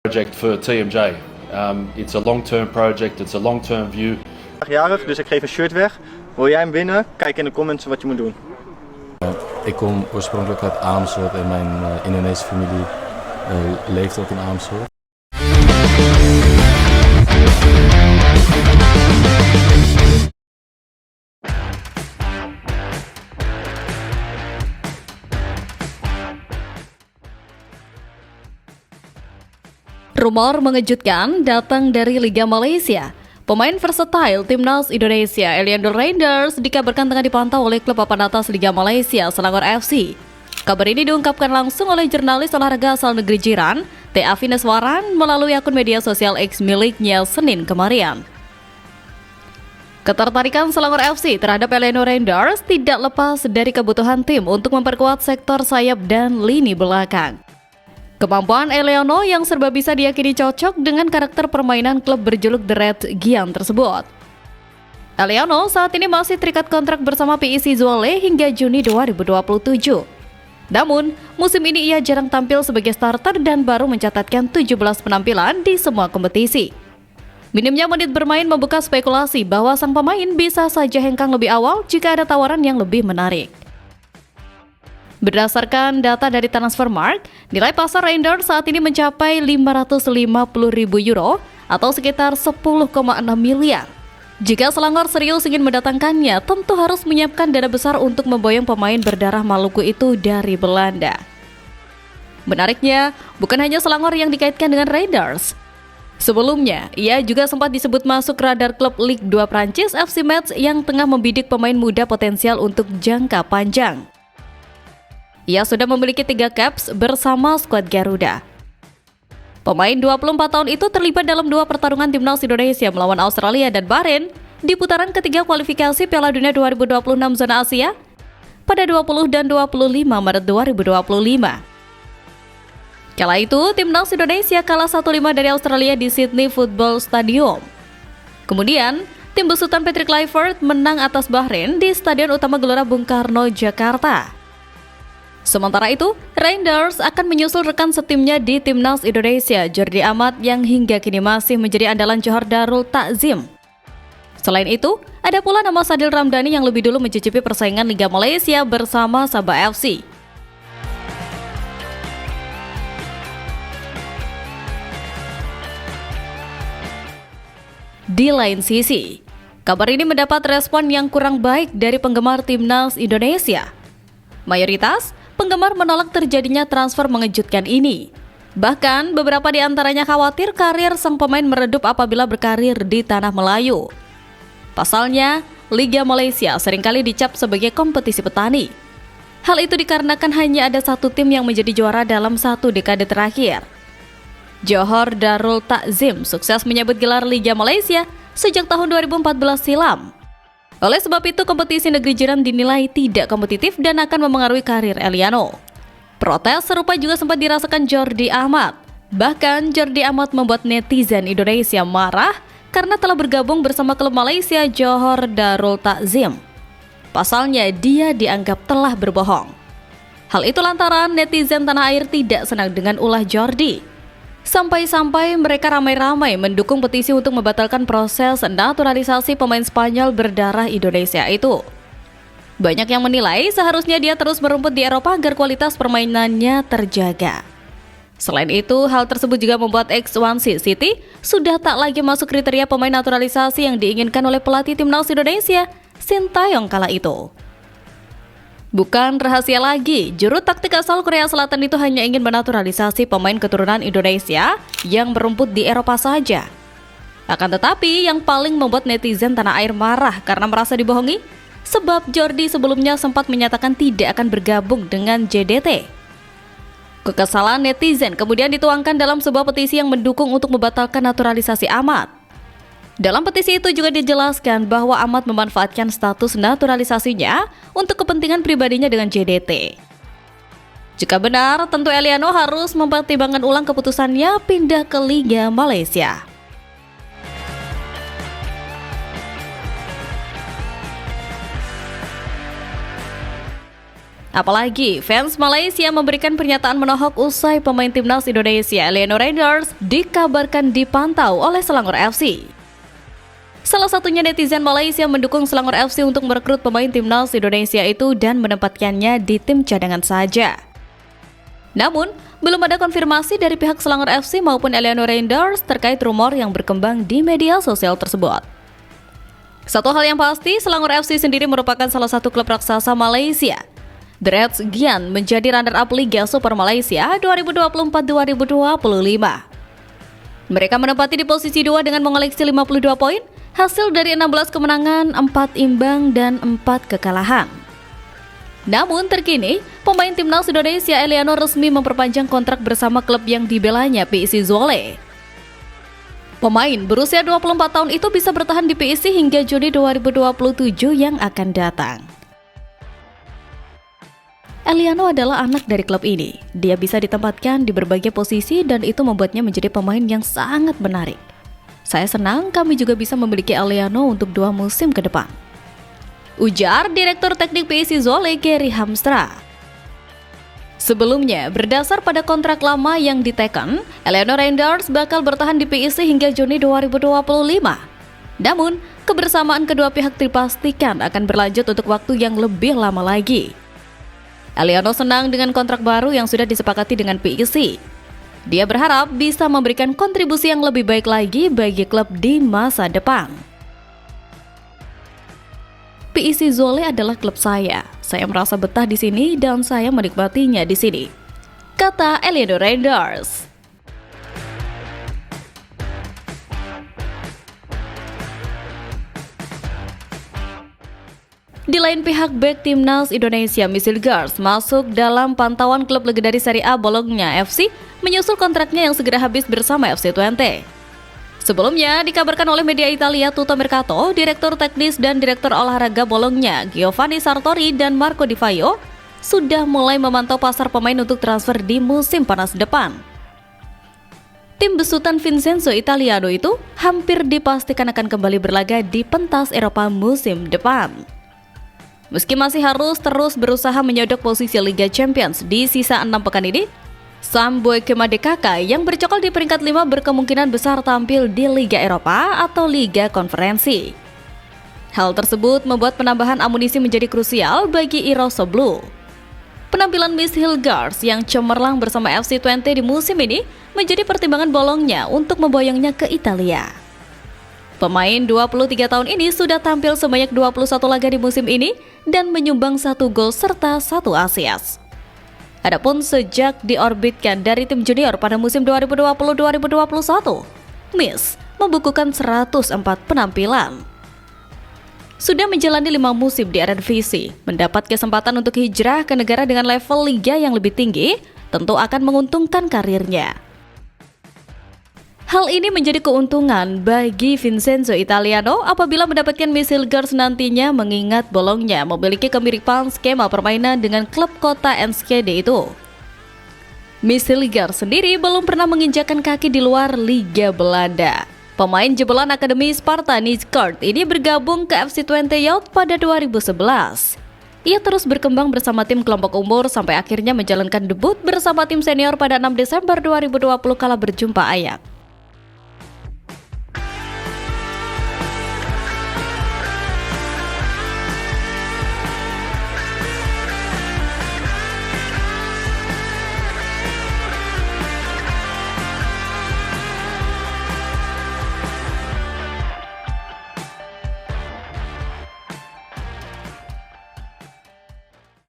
project for TMJ. It's a long-term project, it's a long-term view. Jarig, dus ik geef een shirt weg. Wil jij hem winnen? Kijk in de comments wat je moet doen. Ik kom oorspronkelijk uit Amersfoort en mijn Indonesische familie leeft ook in Amersfoort. Rumor mengejutkan datang dari Liga Malaysia. Pemain versatile Timnas Indonesia, Eliano Reinders, dikabarkan tengah dipantau oleh klub papan atas Liga Malaysia, Selangor FC. Kabar ini diungkapkan langsung oleh jurnalis olahraga asal negeri jiran, T.A. Vineswaran, melalui akun media sosial X miliknya Senin kemarin. Ketertarikan Selangor FC terhadap Eliano Reinders tidak lepas dari kebutuhan tim untuk memperkuat sektor sayap dan lini belakang. Kemampuan Eliano yang serba bisa diyakini cocok dengan karakter permainan klub berjuluk The Red Giant tersebut. Eliano saat ini masih terikat kontrak bersama PIC Zwolle hingga Juni 2027. Namun, musim ini ia jarang tampil sebagai starter dan baru mencatatkan 17 penampilan di semua kompetisi. Minimnya menit bermain membuka spekulasi bahwa sang pemain bisa saja hengkang lebih awal jika ada tawaran yang lebih menarik. Berdasarkan data dari Transfermarkt, nilai pasar Reinders saat ini mencapai 550.000 euro atau sekitar 10,6 miliar. Jika Selangor serius ingin mendatangkannya, tentu harus menyiapkan dana besar untuk memboyong pemain berdarah Maluku itu dari Belanda. Menariknya, bukan hanya Selangor yang dikaitkan dengan Reinders. Sebelumnya, ia juga sempat disebut masuk radar klub Ligue 2 Prancis FC Metz yang tengah membidik pemain muda potensial untuk jangka panjang. Ia sudah memiliki 3 caps bersama skuad Garuda. Pemain 24 tahun itu terlibat dalam 2 pertarungan Timnas Indonesia melawan Australia dan Bahrain di putaran ketiga kualifikasi Piala Dunia 2026 zona Asia pada 20 dan 25 Maret 2025. Kala itu, Timnas Indonesia kalah 1-5 dari Australia di Sydney Football Stadium. Kemudian, tim besutan Patrick Kluivert menang atas Bahrain di Stadion Utama Gelora Bung Karno, Jakarta. Sementara itu, Reinders akan menyusul rekan setimnya di Timnas Indonesia, Jordi Amat yang hingga kini masih menjadi andalan Johor Darul Takzim. Selain itu, ada pula nama Sadil Ramdhani yang lebih dulu mencicipi persaingan Liga Malaysia bersama Sabah FC. Di lain sisi, kabar ini mendapat respon yang kurang baik dari penggemar Timnas Indonesia. Mayoritas penggemar menolak terjadinya transfer mengejutkan ini. Bahkan, beberapa di antaranya khawatir karir sang pemain meredup apabila berkarir di tanah Melayu. Pasalnya, Liga Malaysia seringkali dicap sebagai kompetisi petani. Hal itu dikarenakan hanya ada satu tim yang menjadi juara dalam 1 dekade terakhir. Johor Darul Takzim sukses menyabet gelar Liga Malaysia sejak tahun 2014 silam. Oleh sebab itu, kompetisi negeri jiran dinilai tidak kompetitif dan akan memengaruhi karir Eliano. Protes serupa juga sempat dirasakan Jordi Amat. Bahkan, Jordi Amat membuat netizen Indonesia marah karena telah bergabung bersama klub Malaysia Johor Darul Takzim. Pasalnya, dia dianggap telah berbohong. Hal itu lantaran netizen tanah air tidak senang dengan ulah Jordi. Sampai-sampai mereka ramai-ramai mendukung petisi untuk membatalkan proses naturalisasi pemain Spanyol berdarah Indonesia itu. Banyak yang menilai seharusnya dia terus merumput di Eropa agar kualitas permainannya terjaga. Selain itu, hal tersebut juga membuat X1 City sudah tak lagi masuk kriteria pemain naturalisasi yang diinginkan oleh pelatih Timnas Indonesia, Sintayong kala itu. Bukan rahasia lagi, juru taktik asal Korea Selatan itu hanya ingin menaturalisasi pemain keturunan Indonesia yang merumput di Eropa saja. Akan tetapi, yang paling membuat netizen tanah air marah karena merasa dibohongi, sebab Jordi sebelumnya sempat menyatakan tidak akan bergabung dengan JDT. Kekesalan netizen kemudian dituangkan dalam sebuah petisi yang mendukung untuk membatalkan naturalisasi Amat. Dalam petisi itu juga dijelaskan bahwa Amat memanfaatkan status naturalisasinya untuk kepentingan pribadinya dengan JDT. Jika benar, tentu Eliano harus mempertimbangkan ulang keputusannya pindah ke Liga Malaysia. Apalagi fans Malaysia memberikan pernyataan menohok usai pemain timnas Indonesia Eliano Reinderz dikabarkan dipantau oleh Selangor FC. Salah satunya netizen Malaysia mendukung Selangor FC untuk merekrut pemain timnas Indonesia itu dan menempatkannya di tim cadangan saja. Namun, belum ada konfirmasi dari pihak Selangor FC maupun Eliano Reinderz terkait rumor yang berkembang di media sosial tersebut. Satu hal yang pasti, Selangor FC sendiri merupakan salah satu klub raksasa Malaysia. The Reds Gian menjadi runner-up Liga Super Malaysia 2024-2025. Mereka menempati di posisi 2 dengan mengoleksi 52 poin, hasil dari 16 kemenangan, 4 imbang, dan 4 kekalahan. Namun terkini, pemain timnas Indonesia Eliano resmi memperpanjang kontrak bersama klub yang dibelanya PIC Zwolle. Pemain berusia 24 tahun itu bisa bertahan di PIC hingga Juni 2027 yang akan datang. Eliano adalah anak dari klub ini. Dia bisa ditempatkan di berbagai posisi dan itu membuatnya menjadi pemain yang sangat menarik. Saya senang kami juga bisa memiliki Eliano untuk 2 musim ke depan, ujar Direktur Teknik PIC Zwolle Gary Hamstra. Sebelumnya, berdasar pada kontrak lama yang diteken, Eliano Reinderz bakal bertahan di PIC hingga Juni 2025. Namun, kebersamaan kedua pihak dipastikan akan berlanjut untuk waktu yang lebih lama lagi. Eliano senang dengan kontrak baru yang sudah disepakati dengan PIC. Dia berharap bisa memberikan kontribusi yang lebih baik lagi bagi klub di masa depan. PIC Zwolle adalah klub saya. Saya merasa betah di sini dan saya menikmatinya di sini, kata Eliano Reinderz. Di lain pihak, bek timnas Indonesia Misil Gars masuk dalam pantauan klub legendaris Serie A Bologna FC menyusul kontraknya yang segera habis bersama FC Twente. Sebelumnya, dikabarkan oleh media Italia Tutto Mercato, Direktur Teknis dan Direktur Olahraga Bologna Giovanni Sartori dan Marco Di Vaio sudah mulai memantau pasar pemain untuk transfer di musim panas depan. Tim besutan Vincenzo Italiano itu hampir dipastikan akan kembali berlaga di pentas Eropa musim depan. Meski masih harus terus berusaha menyodok posisi Liga Champions di sisa 6 pekan ini, Sam Boykema DKK yang bercokol di peringkat 5 berkemungkinan besar tampil di Liga Eropa atau Liga Konferensi. Hal tersebut membuat penambahan amunisi menjadi krusial bagi Iraoso Blue. Penampilan Misil Gars yang cemerlang bersama FC Twente di musim ini menjadi pertimbangan Bologna untuk memboyongnya ke Italia. Pemain 23 tahun ini sudah tampil sebanyak 21 laga di musim ini dan menyumbang 1 gol serta 1 assist. Adapun sejak diorbitkan dari tim junior pada musim 2020-2021, Mis membukukan 104 penampilan. Sudah menjalani 5 musim di Eredivisie, mendapat kesempatan untuk hijrah ke negara dengan level liga yang lebih tinggi, tentu akan menguntungkan karirnya. Hal ini menjadi keuntungan bagi Vincenzo Italiano apabila mendapatkan Misil Gars nantinya, mengingat Bologna memiliki kemiripan skema permainan dengan klub kota Enschede itu. Misil Gars sendiri belum pernah menginjakkan kaki di luar Liga Belanda. Pemain jebolan Akademi Sparta Nijkaart ini bergabung ke FC Twente Youth pada 2011. Ia terus berkembang bersama tim kelompok umur sampai akhirnya menjalankan debut bersama tim senior pada 6 Desember 2020 kala berjumpa Ajax.